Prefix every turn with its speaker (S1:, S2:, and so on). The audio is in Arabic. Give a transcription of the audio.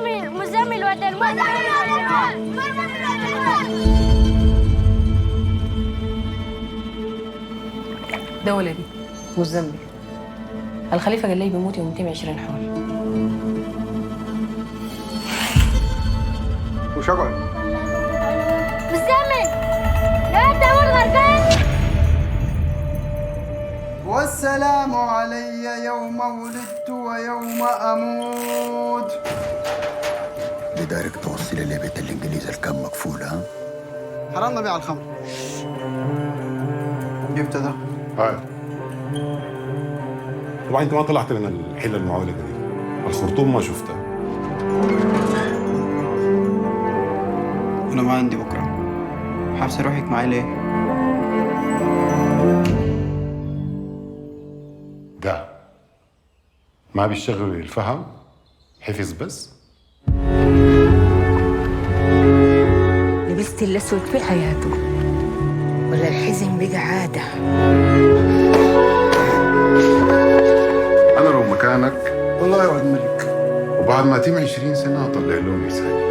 S1: مزمل ودل
S2: ده ولدي مزمل. الخليفة قال لي بيموت يوم 220 حول.
S3: وش اقعد؟
S1: مزمل لا تمر غرقان.
S3: والسلام علي يوم ولدت ويوم اموت.
S4: لذلك توصل لي بيت الانجليز الكام مقفول ها؟
S3: حرمنا بيع الخمر. جبت ده؟
S5: هاي طبعا انت ما طلعت لنا الحله المعولقه دي. الخرطوم ما شفتها.
S3: انا ما عندي بكره. حابس اروحك معي ليه؟
S5: ده ما بيشتغل الفهم حفظ بس.
S6: لبست الأسود في حياته ولا الحزن بقى عادة؟
S5: انا لو مكانك
S3: والله يا ولد ملك.
S5: وبعد ما تم 20 سنه اطلع لهم رساله.